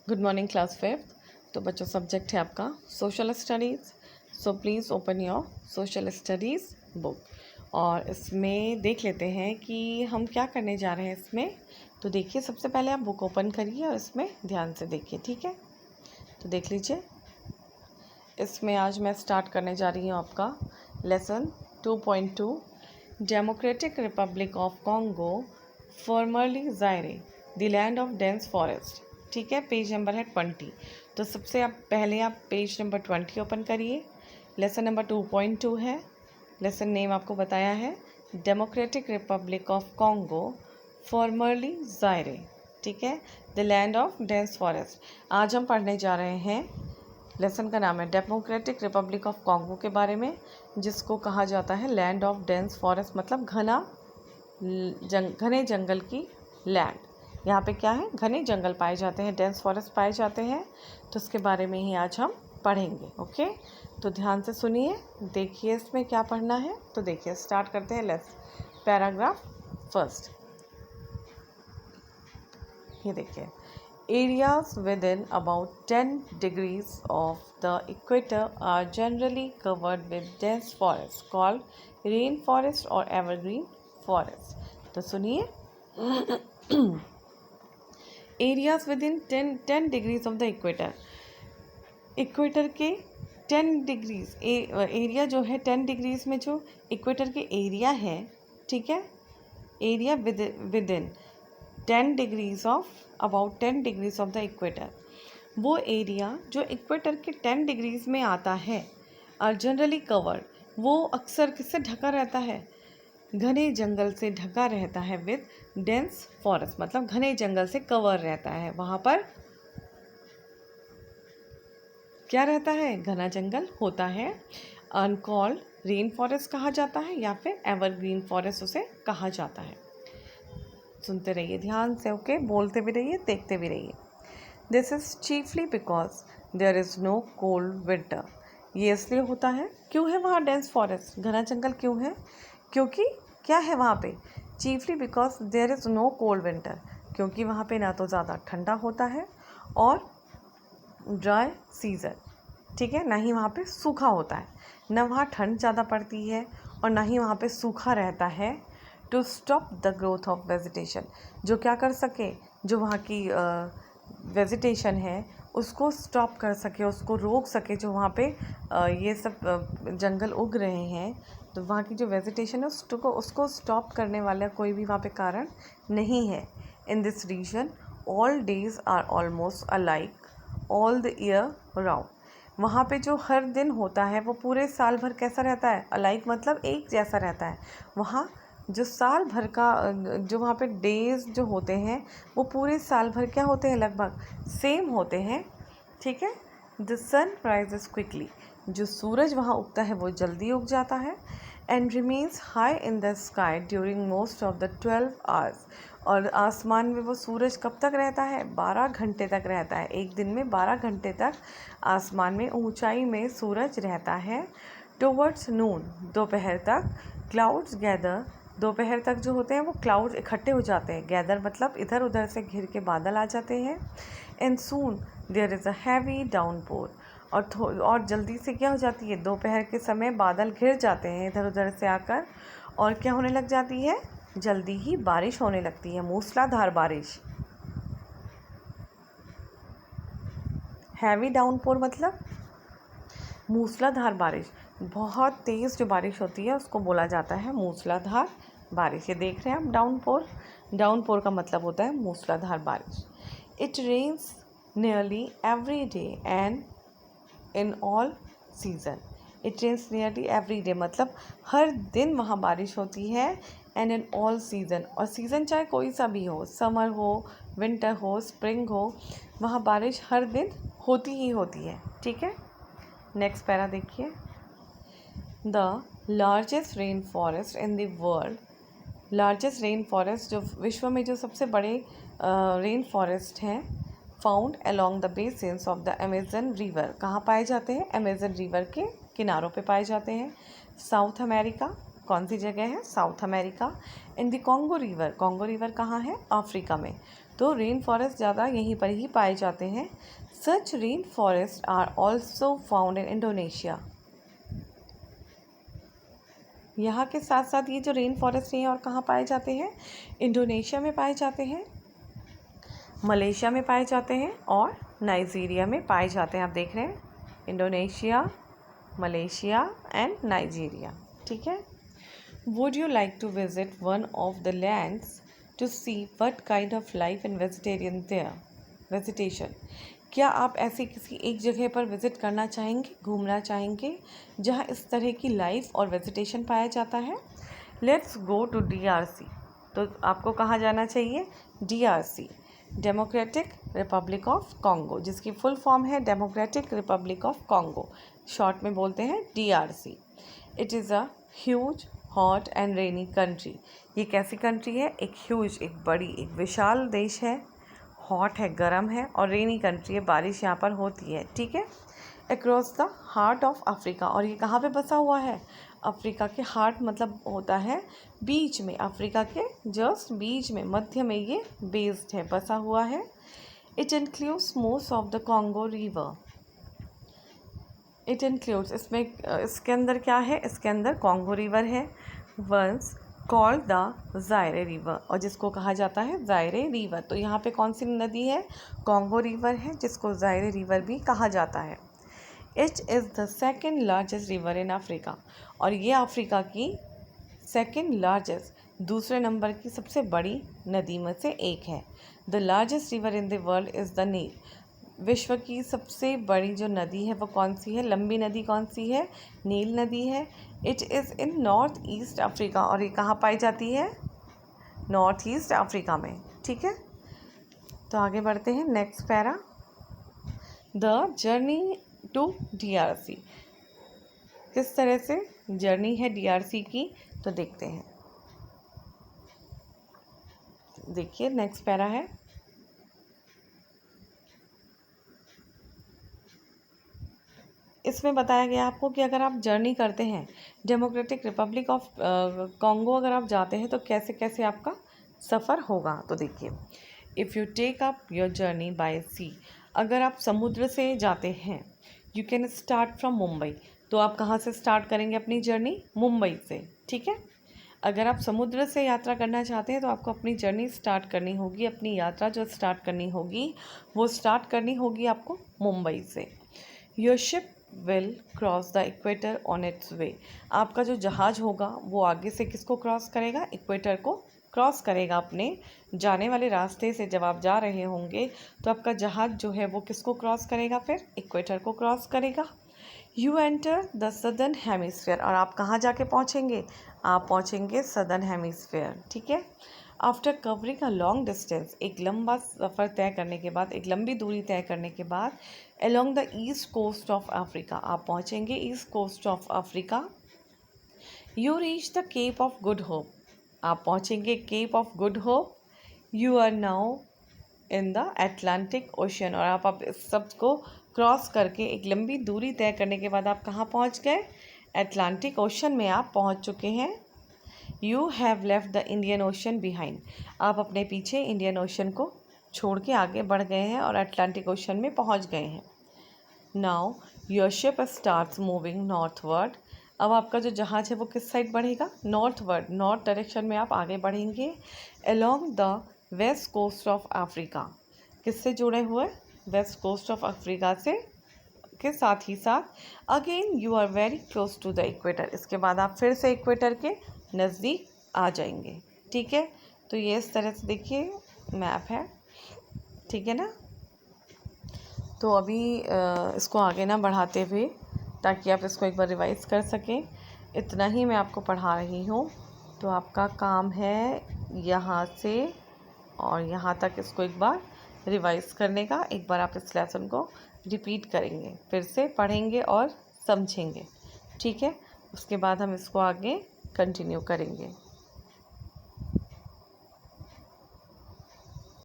Good morning class fifth. तो बच्चों subject है आपका social studies. So please open your social studies book और इसमें देख लेते हैं कि हम क्या करने जा रहे हैं इसमें। तो देखिए, सबसे पहले आप बुक ओपन करिए और इसमें ध्यान से देखिए, ठीक है। तो देख लीजिए, इसमें आज मैं स्टार्ट करने जा रही हूँ आपका lesson 2.2 democratic republic of Congo, formerly Zaire, the land of dense forest. ठीक है, पेज नंबर है 20। तो सबसे पहले आप पेज नंबर 20 ओपन करिए। लेसन नंबर 2.2 है। लेसन नेम आपको बताया है democratic republic of Congo, formerly Zaire. ठीक है, the land of dense forest. आज हम पढ़ने जा रहे हैं, लेसन का नाम है डेमोक्रेटिक रिपब्लिक ऑफ कॉन्गो के बारे में, जिसको कहा जाता है लैंड ऑफ डेंस फॉरेस्ट, मतलब घने जंगल की लैंड। यहाँ पे क्या है, घने जंगल पाए जाते हैं, डेंस फॉरेस्ट पाए जाते हैं। तो उसके बारे में ही आज हम पढ़ेंगे। ओके, तो ध्यान से सुनिए, देखिए इसमें क्या पढ़ना है। तो देखिए, स्टार्ट करते हैं। Let's paragraph first. ये देखिए, areas within about 10 degrees of the equator are generally covered with dense forest called rainforest or evergreen forest। तो सुनिए, areas with in 10 degrees of the equator. Equator के 10 डिग्रीज एरिया जो है, 10 degrees में जो equator के एरिया है, ठीक है, area with in 10 degrees of about 10 degrees of the equator, वो एरिया जो इक्वेटर के 10 डिग्रीज में आता है, और जनरली कवर्ड, वो अक्सर किससे ढका रहता है, घने जंगल से ढका रहता है। विद डेंस फॉरेस्ट मतलब घने जंगल से कवर रहता है। वहाँ पर क्या रहता है, घना जंगल होता है। अनकॉल्ड रेन फॉरेस्ट कहा जाता है, या फिर एवरग्रीन फॉरेस्ट उसे कहा जाता है। सुनते रहिए ध्यान से, ओके, बोलते भी रहिए, देखते भी रहिए। This is chiefly because there is no cold winter. ये इसलिए होता है, क्यों है वहाँ डेंस फॉरेस्ट, घना जंगल क्यों है, क्योंकि क्या है वहाँ पे, chiefly because there is no cold winter, क्योंकि वहाँ पे ना तो ज़्यादा ठंडा होता है और ड्राई सीज़न, ठीक है, ना ही वहाँ पे सूखा होता है, ना वहाँ ठंड ज़्यादा पड़ती है और ना ही वहाँ पे सूखा रहता है। To stop the growth of vegetation, जो क्या कर सके, जो वहाँ की वेजिटेशन है उसको स्टॉप कर सके, उसको रोक सके, जो वहाँ पे ये सब जंगल उग रहे हैं, तो वहाँ की जो वेजिटेशन है उसको स्टॉप करने वाला कोई भी वहाँ पे कारण नहीं है। In this region all days are almost alike all the year round. वहाँ पे जो हर दिन होता है वो पूरे साल भर कैसा रहता है, अलाइक मतलब एक जैसा रहता है। वहाँ जो साल भर का जो वहाँ पे डेज जो होते हैं वो पूरे साल भर क्या होते हैं, लगभग सेम होते हैं, ठीक है। द सन राइजेस क्विकली, जो सूरज वहाँ उगता है वो जल्दी उग जाता है। And remains high in the sky during most of the 12 hours, और आसमान में वो सूरज कब तक रहता है, 12 घंटे तक रहता है। एक दिन में 12 घंटे तक आसमान में ऊंचाई में सूरज रहता है। टुवर्ड्स नून, दोपहर तक, क्लाउड्स गैदर, दोपहर तक जो होते हैं वो क्लाउड्स इकट्ठे हो जाते हैं, गैदर मतलब इधर उधर से घिर के बादल आ जाते हैं। And soon there is a heavy downpour, और जल्दी से क्या हो जाती है, दोपहर के समय बादल घिर जाते हैं इधर उधर से आकर, और क्या होने लग जाती है, जल्दी ही बारिश होने लगती है, मूसलाधार बारिश। हैवी डाउनपोर मतलब मूसलाधार बारिश, बहुत तेज़ जो बारिश होती है उसको बोला जाता है मूसलाधार बारिश। ये देख रहे हैं आप, डाउनपोर, डाउनपोर का मतलब होता है मूसलाधार बारिश। It rains nearly every day and in all season. It rains nearly every day मतलब हर दिन वहाँ बारिश होती है। एंड इन ऑल सीज़न, और सीज़न चाहे कोई सा भी हो, समर हो, विंटर हो, स्प्रिंग हो, वहाँ बारिश हर दिन होती ही होती है, ठीक है। नेक्स्ट पैरा देखिए, the largest rain forest in the world, largest rain forest जो विश्व में जो सबसे बड़े रेन फॉरेस्ट हैं, found along the basins of the Amazon river, कहाँ पाए जाते हैं, अमेजन रिवर के किनारों पे पाए जाते हैं। साउथ अमेरिका, कौन सी जगह है? South America. In the Congo river, Congo river कहाँ है? अफ्रीका में। तो रेन फॉरेस्ट ज़्यादा यहीं पर ही पाए जाते हैं। Such rain forest are also found in Indonesia. यहाँ के साथ साथ ये जो रेन फॉरेस्ट हैं और कहाँ पाए जाते हैं? इंडोनेशिया में पाए जाते हैं, मलेशिया में पाए जाते हैं और नाइजीरिया में पाए जाते हैं। आप देख रहे हैं, इंडोनेशिया, मलेशिया एंड नाइजीरिया। ठीक है। Would you like to visit one of the lands to see what kind of life and vegetation? क्या आप ऐसी किसी एक जगह पर विज़िट करना चाहेंगे, घूमना चाहेंगे जहाँ इस तरह की लाइफ और वेजिटेशन पाया जाता है? Let's go to DRC। तो आपको कहाँ जाना चाहिए? DRC, democratic republic of Congo, जिसकी फुल फॉर्म है democratic republic of Congo, short में बोलते हैं DRC। It is a huge hot and rainy country. ये कैसी कंट्री है? एक ह्यूज, एक बड़ी, एक विशाल देश है, हॉट है, गर्म है, और रेनी कंट्री है, बारिश यहाँ पर होती है। ठीक है। Across the heart of Africa, और ये कहाँ पे बसा हुआ है? अफ्रीका के हार्ट मतलब होता है बीच में, अफ्रीका के जस्ट बीच में, मध्य में ये बेस्ड है, बसा हुआ है। It includes most of the Congo river. It includes, इसमें इसके अंदर क्या है? इसके अंदर कॉन्गो रिवर है, वंस कॉल्ड द ज़ायरे रिवर, और जिसको कहा जाता है ज़ायरे रिवर। तो यहाँ पे कौन सी नदी है? कॉन्गो रिवर है, जिसको ज़ायरे रिवर भी कहा जाता है। It is the second largest river in Africa, और ये अफ्रीका की सेकेंड लार्जेस्ट, दूसरे नंबर की सबसे बड़ी नदी में से एक है। The largest river in the world is the Nile. विश्व की सबसे बड़ी जो नदी है वो कौन सी है? लंबी नदी कौन सी है? नील नदी है। It is in north east Africa, और ये कहाँ पाई जाती है? नॉर्थ ईस्ट अफ्रीका में। ठीक है। तो आगे बढ़ते हैं, next para, the journey to DRC। किस तरह से जर्नी है DRC की, तो देखते हैं। देखिए, नेक्स्ट पैरा है, इसमें बताया गया आपको कि अगर आप जर्नी करते हैं डेमोक्रेटिक रिपब्लिक ऑफ कॉन्गो, अगर आप जाते हैं तो कैसे कैसे आपका सफ़र होगा। तो देखिए, if you take up your journey by sea, अगर आप समुद्र से जाते हैं, you can start from Mumbai. तो आप कहाँ से स्टार्ट करेंगे अपनी जर्नी? मुंबई से। ठीक है। अगर आप समुद्र से यात्रा करना चाहते हैं तो आपको अपनी जर्नी स्टार्ट करनी होगी, अपनी यात्रा जो स्टार्ट करनी होगी वो स्टार्ट करनी होगी आपको मुंबई से। Your ship will cross the equator on its way. आपका जो जहाज़ होगा वो आगे से किसको क्रॉस करेगा? इक्वेटर को क्रॉस करेगा। अपने जाने वाले रास्ते से जब आप जा रहे होंगे तो आपका जहाज़ जो है वो किसको क्रॉस करेगा? फिर इक्वेटर को क्रॉस करेगा। You enter the southern hemisphere, और आप कहाँ जाके पहुँचेंगे? आप पहुँचेंगे सदर्न हेमिस्फेयर। ठीक है। After covering a long distance, एक लंबा सफ़र तय करने के बाद, एक लंबी दूरी तय करने के बाद, along the east coast of Africa, आप पहुँचेंगे east coast of Africa. You reach the Cape of Good Hope, आप पहुँचेंगे Cape of Good Hope. You are now in the Atlantic Ocean, और आप इस सब को क्रॉस करके एक लंबी दूरी तय करने के बाद आप कहाँ पहुँच गए? अटलांटिक ओशन में आप पहुँच चुके हैं। You have left the Indian ocean behind, आप अपने पीछे इंडियन ओशन को छोड़ के आगे बढ़ गए हैं और अटलांटिक ओशन में पहुंच गए हैं। Now your ship starts moving northward, अब आपका जो जहाज़ है वो किस साइड बढ़ेगा? नॉर्थवर्ड, नॉर्थ डायरेक्शन में आप आगे बढ़ेंगे। Along the west coast of Africa, किससे जुड़े हुए? वेस्ट कोस्ट ऑफ अफ्रीका से के साथ ही साथ। Again you are very close to the equator, इसके बाद आप फिर से इक्वेटर के नज़दीक आ जाएंगे। ठीक है। तो ये इस तरह से देखिए मैप है। ठीक है ना। तो अभी इसको आगे ना बढ़ाते हुए, ताकि आप इसको एक बार रिवाइज कर सकें, इतना ही मैं आपको पढ़ा रही हूँ। तो आपका काम है यहाँ से और यहाँ तक इसको एक बार रिवाइज करने का। एक बार आप इस लेसन को रिपीट करेंगे, फिर से पढ़ेंगे और समझेंगे। ठीक है। उसके बाद हम इसको आगे कंटिन्यू करेंगे।